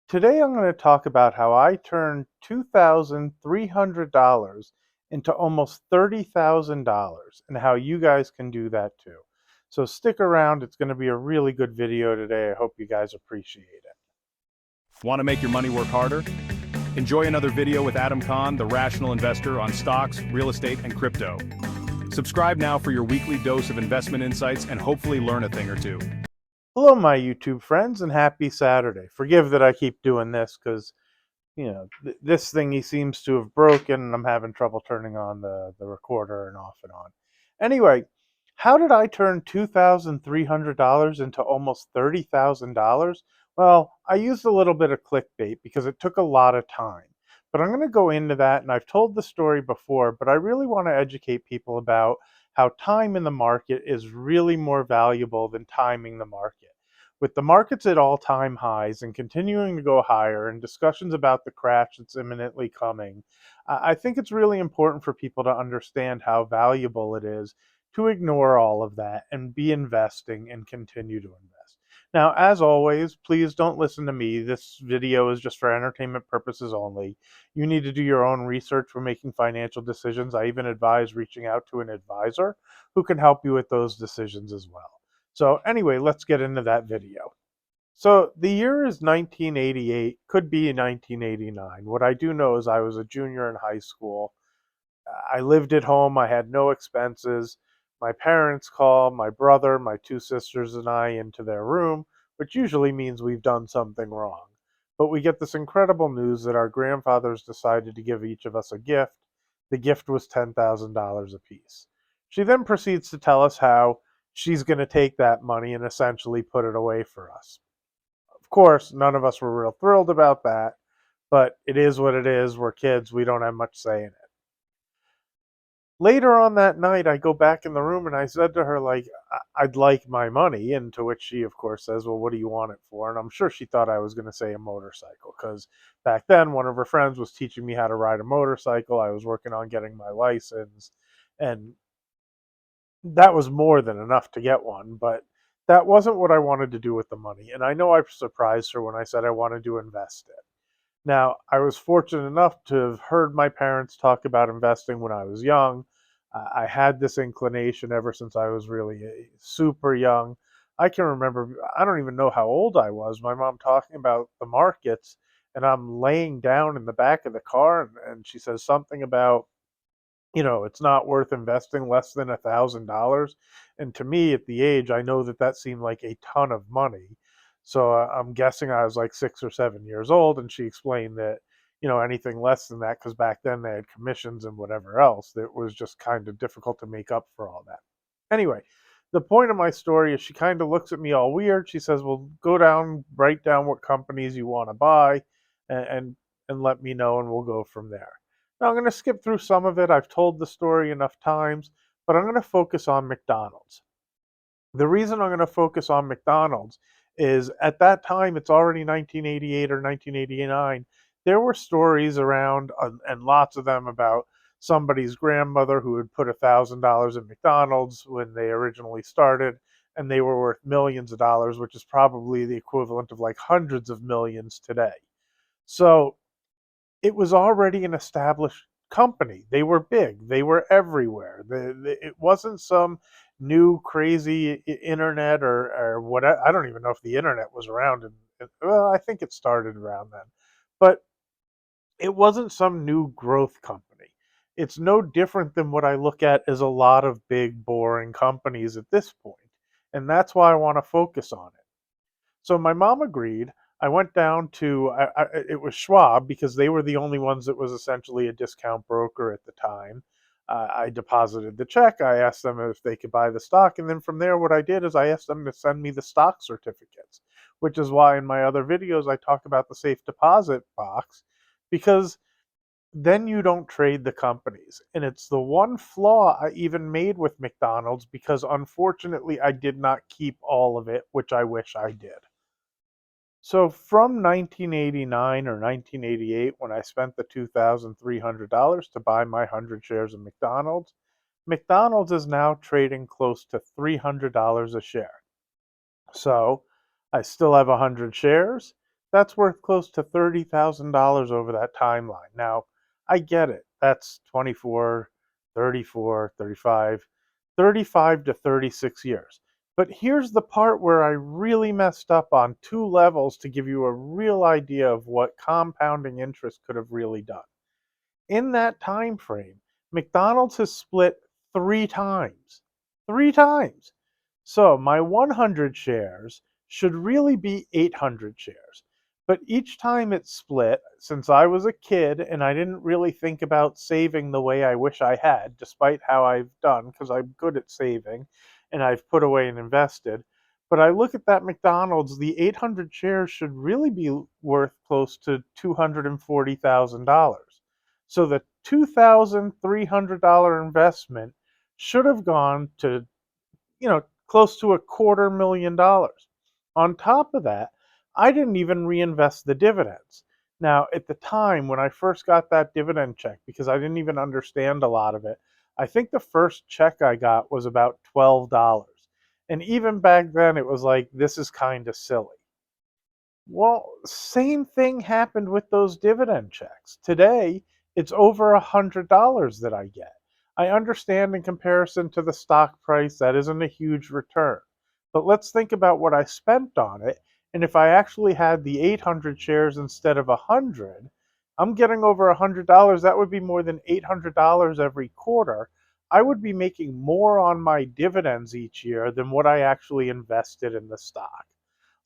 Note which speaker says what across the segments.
Speaker 1: Today I'm going to talk about how I turned $2,300 into almost $30,000 and how you guys can do that too. So stick around, it's going to be a really good video today. I hope you guys appreciate it.
Speaker 2: Want to make your money work harder? Enjoy another video with Adam Kahn, the rational investor on stocks, real estate, and crypto. Subscribe now for your weekly dose of investment insights and hopefully learn a thing or two.
Speaker 1: Hello my YouTube friends and happy Saturday. Forgive that I keep doing this because this thingy seems to have broken and I'm having trouble turning on the recorder and off and on. Anyway, how did I turn $2,300 into almost $30,000? Well, I used a little bit of clickbait because it took a lot of time. But I'm going to go into that, and I've told the story before, but I really want to educate people about how time in the market is really more valuable than timing the market. With the markets at all-time highs and continuing to go higher and discussions about the crash that's imminently coming, I think it's really important for people to understand how valuable it is to ignore all of that and be investing and continue to invest. Now, as always, please don't listen to me. This video is just for entertainment purposes only. You need to do your own research when making financial decisions. I even advise reaching out to an advisor who can help you with those decisions as well. So anyway, let's get into that video. So the year is 1988, could be 1989. What I do know is I was a junior in high school. I lived at home. I had no expenses. My parents call my brother, my two sisters, and I into their room, which usually means we've done something wrong. But we get this incredible news that our grandfathers decided to give each of us a gift. The gift was $10,000 apiece. She then proceeds to tell us how she's going to take that money and essentially put it away for us. Of course, none of us were real thrilled about that, but it is what it is. We're kids. We don't have much say in it. Later on that night, I go back in the room and I said to her, like, I'd like my money. And to which she, of course, says, well, what do you want it for? And I'm sure she thought I was going to say a motorcycle because back then one of her friends was teaching me how to ride a motorcycle. I was working on getting my license. And that was more than enough to get one. But that wasn't what I wanted to do with the money. And I know I surprised her when I said I wanted to invest it. Now, I was fortunate enough to have heard my parents talk about investing when I was young. I had this inclination ever since I was really super young. I can remember, I don't even know how old I was, my mom talking about the markets, and I'm laying down in the back of the car, and she says something about, it's not worth investing less than $1,000. And to me, at the age, I know that that seemed like a ton of money. So I'm guessing I was like 6 or 7 years old. And she explained that, anything less than that, because back then they had commissions and whatever else, that was just kind of difficult to make up for all that. Anyway, the point of my story is she kind of looks at me all weird. She says, well, go down, write down what companies you want to buy and, and, and let me know, and we'll go from there. Now, I'm going to skip through some of it. I've told the story enough times, but I'm going to focus on McDonald's. The reason I'm going to focus on McDonald's is at that time, it's already 1988 or 1989. There were stories around, and lots of them, about somebody's grandmother who had put $1,000 in McDonald's when they originally started, and they were worth millions of dollars, which is probably the equivalent of like hundreds of millions today. So it was already an established company. They were big. They were everywhere. It wasn't some new crazy internet or what. I don't even know if the internet was around. Well, I think it started around then, but it wasn't some new growth company. It's no different than what I look at as a lot of big, boring companies at this point, and that's why I want to focus on it. So my mom agreed. I went down to it was Schwab because they were the only ones that was essentially a discount broker at the time. I deposited the check. I asked them if they could buy the stock, and then from there, what I did is I asked them to send me the stock certificates, which is why in my other videos I talk about the safe deposit box, because then you don't trade the companies. And it's the one flaw I even made with McDonald's because unfortunately I did not keep all of it, which I wish I did. So from 1989 or 1988, when I spent the $2,300 to buy my 100 shares of McDonald's, McDonald's is now trading close to $300 a share. So I still have 100 shares. That's worth close to $30,000 over that timeline. Now, I get it. That's 24, 34, 35, 35 to 36 years. But here's the part where I really messed up on two levels to give you a real idea of what compounding interest could have really done. In that time frame, McDonald's has split three times. Three times. So my 100 shares should really be 800 shares. But each time it split, since I was a kid and I didn't really think about saving the way I wish I had, despite how I've done, because I'm good at saving and I've put away and invested. But I look at that McDonald's, the 800 shares should really be worth close to $240,000. So the $2,300 investment should have gone to, close to $250,000. On top of that, I didn't even reinvest the dividends. Now, at the time when I first got that dividend check, because I didn't even understand a lot of it, I think the first check I got was about $12. And even back then, it was like, this is kind of silly. Well, same thing happened with those dividend checks. Today, it's over $100 that I get. I understand in comparison to the stock price, that isn't a huge return. But let's think about what I spent on it. And if I actually had the 800 shares instead of 100, I'm getting over $100. That would be more than $800 every quarter. I would be making more on my dividends each year than what I actually invested in the stock.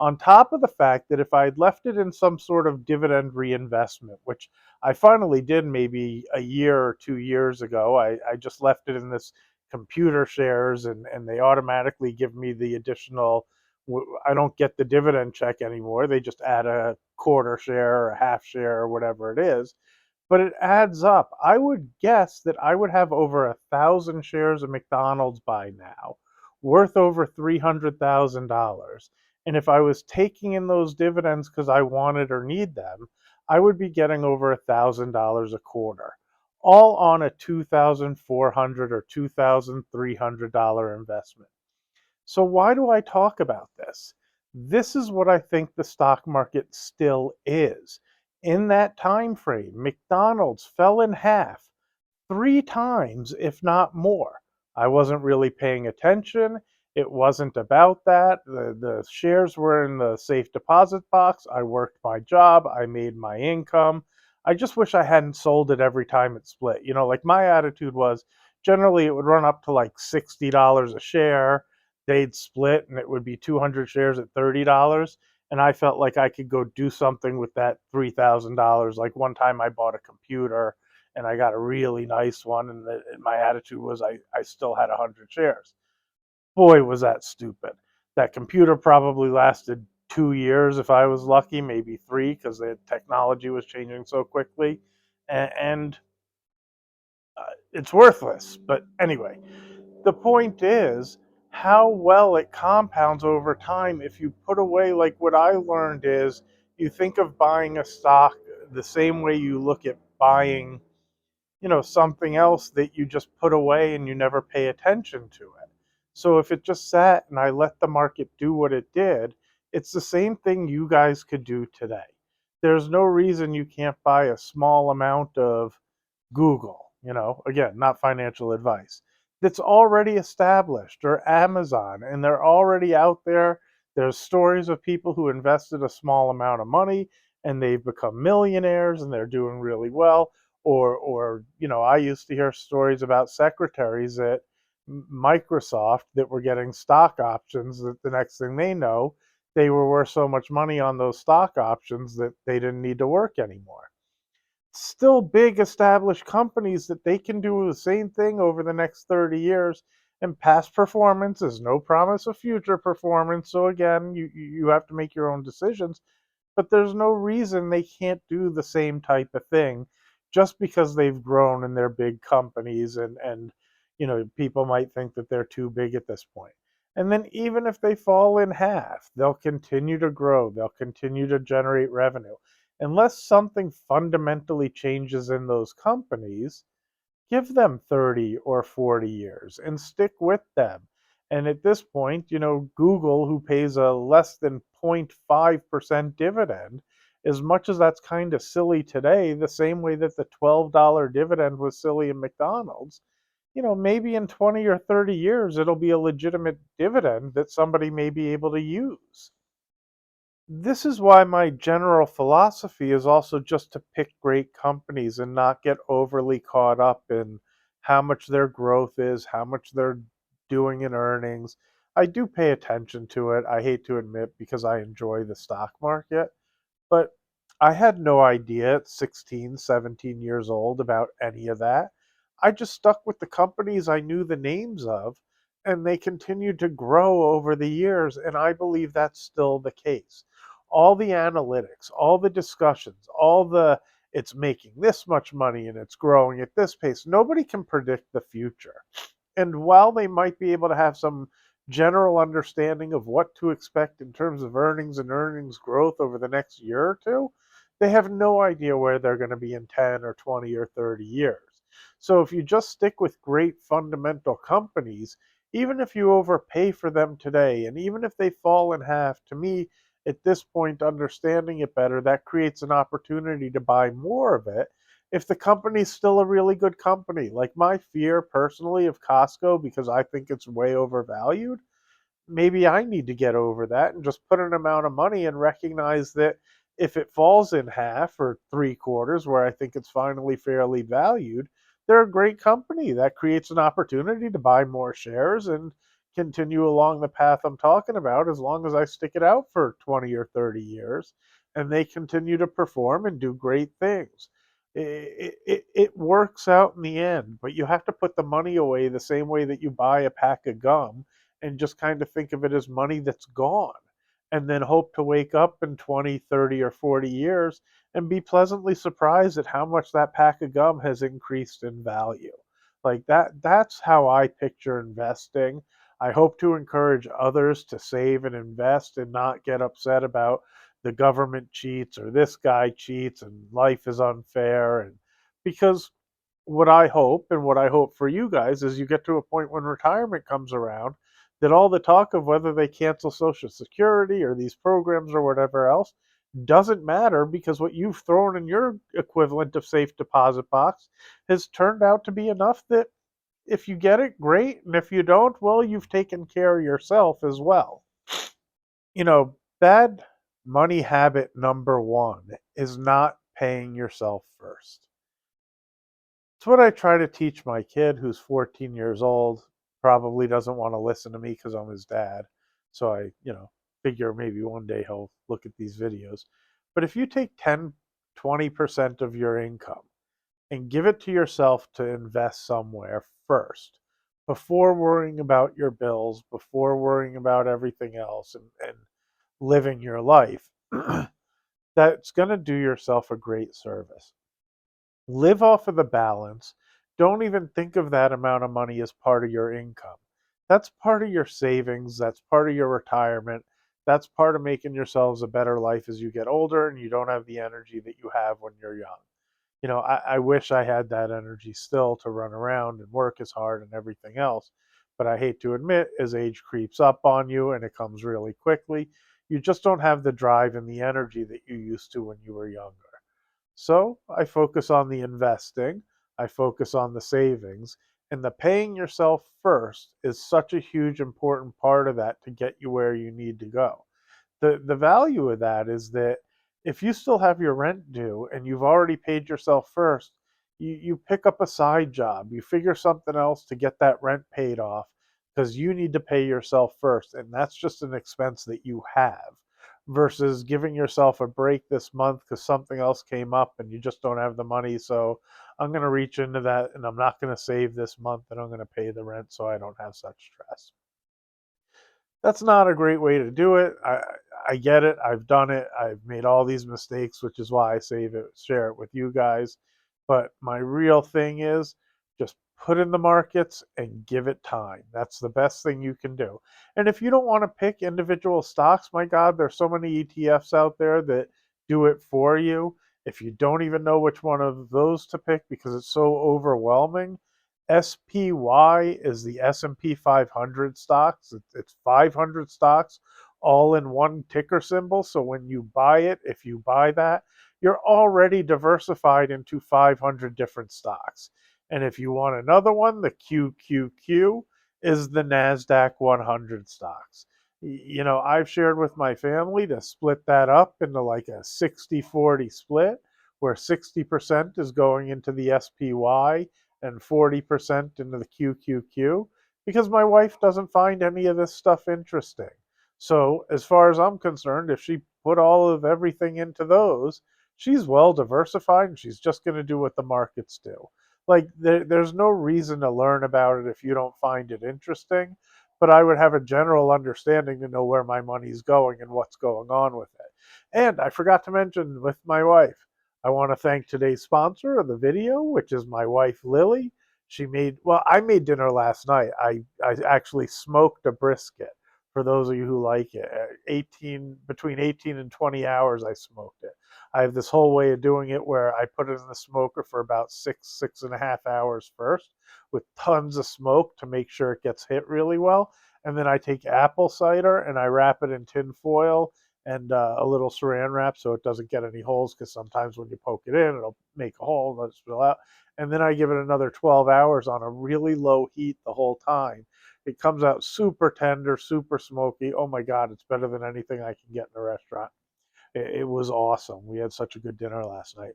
Speaker 1: On top of the fact that if I had left it in some sort of dividend reinvestment, which I finally did maybe a year or 2 years ago, I just left it in this computer shares and they automatically give me the additional. I don't get the dividend check anymore. They just add a quarter share or a half share or whatever it is, but it adds up. I would guess that I would have over 1,000 shares of McDonald's by now, worth over $300,000. And if I was taking in those dividends because I wanted or need them, I would be getting over $1,000 a quarter, all on a $2,400 or $2,300 investment. So why do I talk about this? This is what I think the stock market still is. In that time frame, McDonald's fell in half three times, if not more. I wasn't really paying attention. It wasn't about that. The shares were in the safe deposit box. I worked my job. I made my income. I just wish I hadn't sold it every time it split. Like my attitude was generally it would run up to like $60 a share. They'd split and it would be 200 shares at $30. And I felt like I could go do something with that $3,000. Like one time I bought a computer and I got a really nice one. And my attitude was I still had 100 shares. Boy, was that stupid. That computer probably lasted 2 years if I was lucky, maybe three, because the technology was changing so quickly. And it's worthless. But anyway, the point is how well it compounds over time if you put away, like what I learned is you think of buying a stock the same way you look at buying something else that you just put away and you never pay attention to it. So if it just sat and I let the market do what it did, it's the same thing you guys could do today. There's no reason you can't buy a small amount of Google, again, not financial advice, that's already established, or Amazon, and they're already out there. There's stories of people who invested a small amount of money and they've become millionaires and they're doing really well. Or I used to hear stories about secretaries at Microsoft that were getting stock options that the next thing they know, they were worth so much money on those stock options that they didn't need to work anymore. Still big established companies that they can do the same thing over the next 30 years, and past performance is no promise of future performance. So again, you have to make your own decisions, but there's no reason they can't do the same type of thing just because they've grown and they're big companies, and people might think that they're too big at this point. And then even if they fall in half, they'll continue to grow, they'll continue to generate revenue. Unless something fundamentally changes in those companies, give them 30 or 40 years and stick with them. And at this point, Google, who pays a less than 0.5% dividend, as much as that's kind of silly today, the same way that the $12 dividend was silly in McDonald's, maybe in 20 or 30 years, it'll be a legitimate dividend that somebody may be able to use. This is why my general philosophy is also just to pick great companies and not get overly caught up in how much their growth is, how much they're doing in earnings. I do pay attention to it, I hate to admit, because I enjoy the stock market. But I had no idea at 16, 17 years old about any of that. I just stuck with the companies I knew the names of, and they continued to grow over the years. And I believe that's still the case. All the analytics, all the discussions, all the it's making this much money and it's growing at this pace. Nobody can predict the future. And while they might be able to have some general understanding of what to expect in terms of earnings and earnings growth over the next year or two, they have no idea where they're going to be in 10 or 20 or 30 years. So if you just stick with great fundamental companies, even if you overpay for them today, and even if they fall in half, to me, at this point, understanding it better, that creates an opportunity to buy more of it if the company's still a really good company. Like my fear personally of Costco, because I think it's way overvalued, maybe I need to get over that and just put an amount of money and recognize that if it falls in half or three quarters, where I think it's finally fairly valued, they're a great company. That creates an opportunity to buy more shares and continue along the path I'm talking about as long as I stick it out for 20 or 30 years and they continue to perform and do great things. It works out in the end, but you have to put the money away the same way that you buy a pack of gum and just kind of think of it as money that's gone and then hope to wake up in 20, 30, or 40 years and be pleasantly surprised at how much that pack of gum has increased in value. Like that's how I picture investing. I hope to encourage others to save and invest and not get upset about the government cheats or this guy cheats and life is unfair, and because what I hope and what I hope for you guys is you get to a point when retirement comes around that all the talk of whether they cancel Social Security or these programs or whatever else doesn't matter, because what you've thrown in your equivalent of safe deposit box has turned out to be enough that if you get it, great. And if you don't, well, you've taken care of yourself as well. Bad money habit number one is not paying yourself first. It's what I try to teach my kid who's 14 years old. Probably doesn't want to listen to me because I'm his dad. So I figure maybe one day he'll look at these videos. But if you take 10, 20% of your income and give it to yourself to invest somewhere first, before worrying about your bills, before worrying about everything else and living your life, that's going to do yourself a great service. Live off of the balance. Don't even think of that amount of money as part of your income. That's part of your savings. That's part of your retirement. That's part of making yourselves a better life as you get older and you don't have the energy that you have when you're young. I wish I had that energy still to run around and work as hard and everything else. But I hate to admit, as age creeps up on you and it comes really quickly, you just don't have the drive and the energy that you used to when you were younger. So I focus on the investing, I focus on the savings, and the paying yourself first is such a huge important part of that to get you where you need to go. The value of that is that if you still have your rent due and you've already paid yourself first, you pick up a side job, you figure something else to get that rent paid off because you need to pay yourself first. And that's just an expense that you have versus giving yourself a break this month because something else came up and you just don't have the money. So I'm going to reach into that and I'm not going to save this month and I'm going to pay the rent so I don't have such stress. That's not a great way to do it. I get it. I've done it. I've made all these mistakes, which is why I save it, share it with you guys. But my real thing is just put in the markets and give it time. That's the best thing you can do. And if you don't want to pick individual stocks, my God, there's so many ETFs out there that do it for you. If you don't even know which one of those to pick because it's so overwhelming, SPY is the S&P 500 stocks. It's 500 stocks all in one ticker symbol. So when you buy it, if you buy that, you're already diversified into 500 different stocks. And if you want another one, the QQQ is the NASDAQ 100 stocks. I've shared with my family to split that up into like a 60-40 split, where 60% is going into the SPY and 40% into the QQQ, because my wife doesn't find any of this stuff interesting. So, as far as I'm concerned, if she put all of everything into those, she's well diversified and she's just going to do what the markets do. Like, there's no reason to learn about it if you don't find it interesting, but I would have a general understanding to know where my money's going and what's going on with it. And I forgot to mention with my wife, I want to thank today's sponsor of the video, which is my wife, Lily. I made dinner last night. I actually smoked a brisket for those of you who like it. between 18 and 20 hours, I smoked it. I have this whole way of doing it where I put it in the smoker for about 6.5 hours first with tons of smoke to make sure it gets hit really well. And then I take apple cider and I wrap it in tin foil and a little saran wrap so it doesn't get any holes, because sometimes when you poke it in, it'll make a hole and let it spill out. And then I give it another 12 hours on a really low heat the whole time. It comes out super tender, super smoky. Oh my God, it's better than anything I can get in a restaurant. It was awesome. We had such a good dinner last night.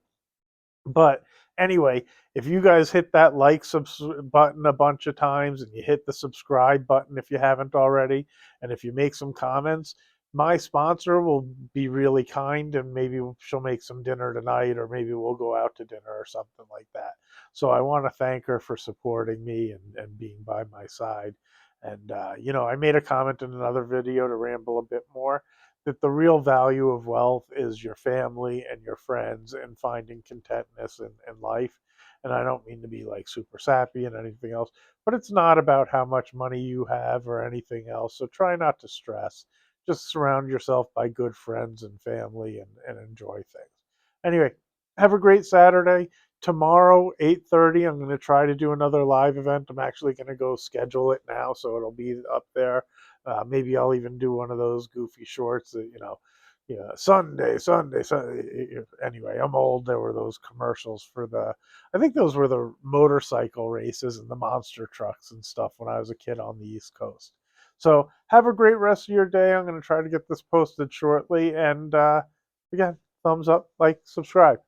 Speaker 1: But anyway, if you guys hit that button a bunch of times and you hit the subscribe button if you haven't already, and if you make some comments, my sponsor will be really kind and maybe she'll make some dinner tonight, or maybe we'll go out to dinner or something like that. So I want to thank her for supporting me and being by my side. And, I made a comment in another video to ramble a bit more, that the real value of wealth is your family and your friends and finding contentness in life. And I don't mean to be like super sappy and anything else, but it's not about how much money you have or anything else. So try not to stress. Just surround yourself by good friends and family and enjoy things. Anyway, have a great Saturday. Tomorrow, 8:30, I'm going to try to do another live event. I'm actually going to go schedule it now, so it'll be up there. Maybe I'll even do one of those goofy shorts that, Sunday, Sunday, Sunday. Anyway, I'm old. There were those commercials I think those were the motorcycle races and the monster trucks and stuff when I was a kid on the East Coast. So have a great rest of your day. I'm going to try to get this posted shortly. And again, thumbs up, like, subscribe.